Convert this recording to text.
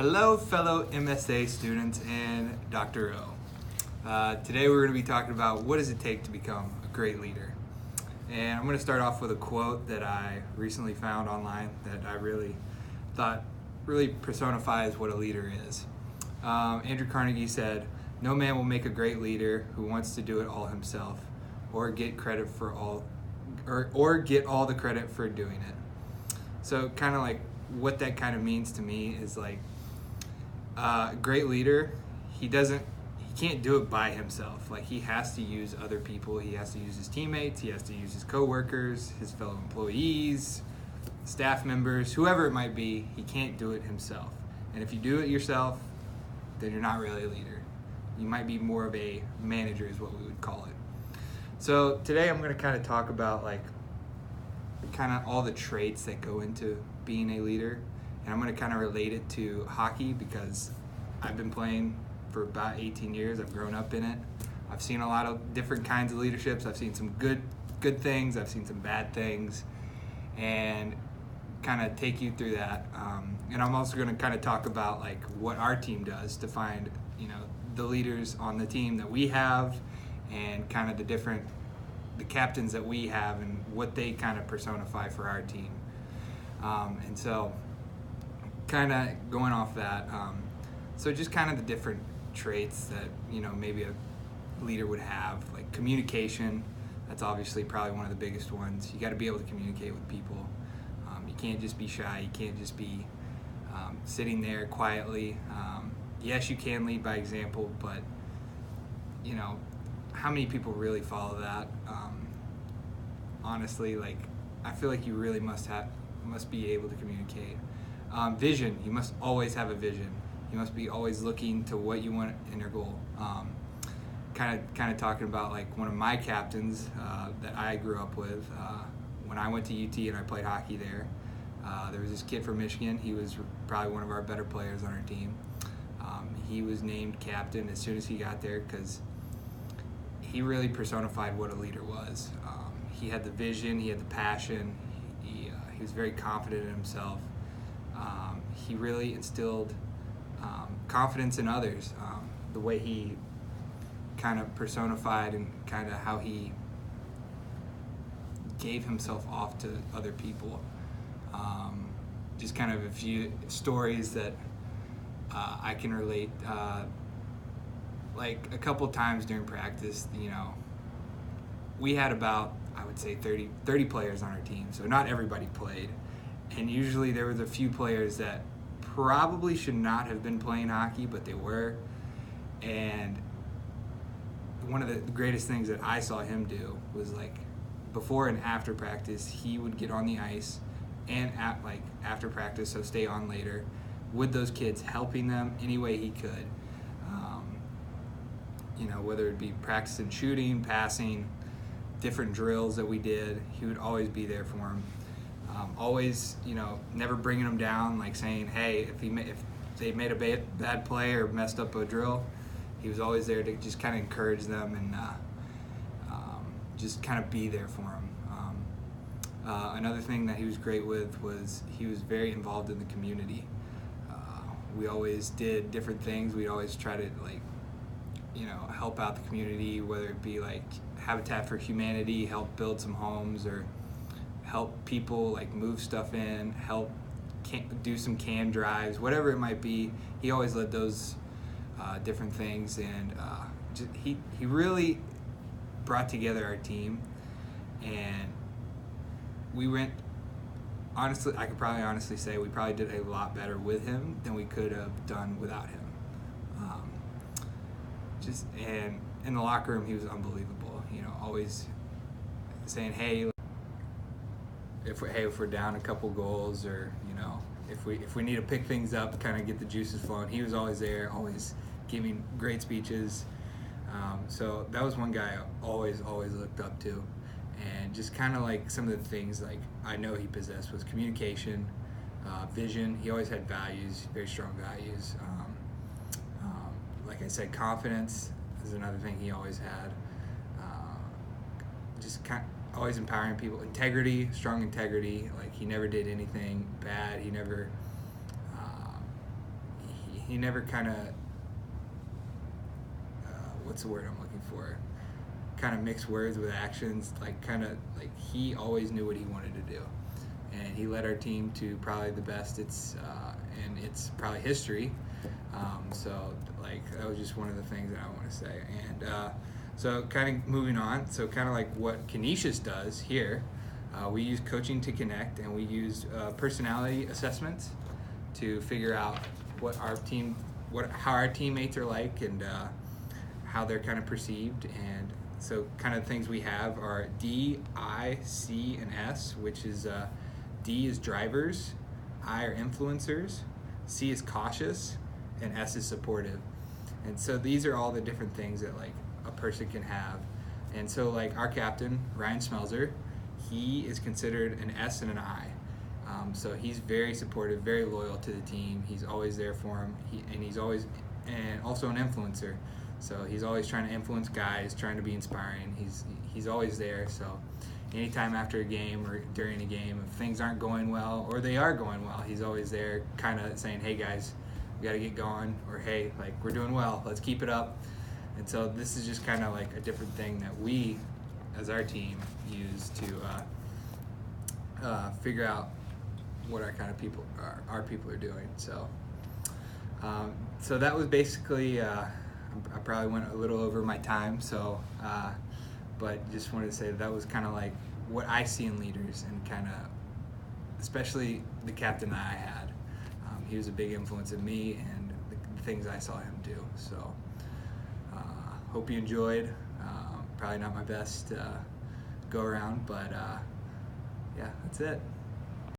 Hello, fellow MSA students and Dr. O. Today we're going to be talking about what does it take to become a great leader. And I'm going to start off with a quote that I recently found online that I really thought really personifies what a leader is. Andrew Carnegie said, "No man will make a great leader who wants to do it all himself, or get credit for all, or get all the credit for doing it." So kind of like what that kind of means to me is like a great leader, he can't do it by himself. Like he has to use other people. He has to use his teammates. He has to use his coworkers, his fellow employees, staff members, whoever it might be. He can't do it himself. And if you do it yourself, then you're not really a leader. You might be more of a manager is what we would call it. So today I'm going to kind of talk about like kind of all the traits that go into being a leader. And I'm going to kind of relate it to hockey because I've been playing for about 18 years. I've grown up in it. I've seen a lot of different kinds of leaderships. I've seen some good things. I've seen some bad things, and kind of take you through that. And I'm also going to kind of talk about like what our team does to find, the leaders on the team that we have, and kind of the captains that we have, and what they kind of personify for our team. And so, kind of going off that, so just kind of the different traits that maybe a leader would have, like communication. That's obviously probably one of the biggest ones. You got to be able to communicate with people. You can't just be shy. You can't just be sitting there quietly. Yes, you can lead by example, but how many people really follow that? Honestly, like I feel like you really must be able to communicate. Vision. You must always have a vision. You must be always looking to what you want in your goal. Kind of talking about like one of my captains that I grew up with. When I went to UT and I played hockey there, there was this kid from Michigan. He was probably one of our better players on our team. He was named captain as soon as he got there because he really personified what a leader was. He had the vision. He had the passion. He was very confident in himself. He really instilled confidence in others. The way he kind of personified and kind of how he gave himself off to other people. Just kind of a few stories that I can relate. Like a couple times during practice, we had about, I would say 30 players on our team, so not everybody played. And usually there was a few players that probably should not have been playing hockey, but they were. And one of the greatest things that I saw him do was like before and after practice, he would get on the ice and after practice, so stay on later with those kids, helping them any way he could. Whether it be practicing shooting, passing, different drills that we did, he would always be there for them. Always, never bringing them down, like saying, hey, if they made a bad play or messed up a drill, he was always there to just kind of encourage them and just kind of be there for them. Another thing that he was great with was he was very involved in the community. We always did different things. We'd always try to help out the community, whether it be like Habitat for Humanity, help build some homes, or help people like move stuff in, help do some can drives, whatever it might be. He always led those different things, and he really brought together our team. And we went, honestly, I could probably honestly say we probably did a lot better with him than we could have done without him. And in the locker room, he was unbelievable. Always saying, hey, if we're down a couple goals, or if we need to pick things up, kind of get the juices flowing, he was always there, always giving great speeches. So that was one guy I always looked up to. And just kind of like some of the things like I know he possessed was communication, vision. He always had values, very strong values. Like I said, confidence is another thing he always had. Just always empowering people. Integrity, strong integrity. Like he never did anything bad. He never he never kind of what's the word I'm looking for? Kind of mixed words with actions. Like he always knew what he wanted to do, and he led our team to probably the best and it's probably history. So like that was just one of the things that I want to say. And so kind of moving on. So kind of like what Canisius does here. We use coaching to connect, and we use personality assessments to figure out how our teammates are like, and how they're kind of perceived. And so kind of things we have are D, I, C, and S, which is D is drivers, I are influencers, C is cautious, and S is supportive. And so these are all the different things that like a person can have. And so like our captain, Ryan Smelzer, he is considered an S and an I. So he's very supportive, very loyal to the team. He's always there for him. He's always, and also an influencer. So he's always trying to influence guys, trying to be inspiring. He's always there. So anytime after a game or during a game, if things aren't going well or they are going well, he's always there kind of saying, hey guys, we got to get going, or hey, like we're doing well, let's keep it up. And so this is just kind of like a different thing that we as our team use to figure out what our kind of people our people are doing. So so that was basically I probably went a little over my time, so but just wanted to say that was kind of like what I see in leaders, and kind of especially the captain that I had. He was a big influence in me and the things I saw him do. So hope you enjoyed. Probably not my best go around, but yeah, that's it.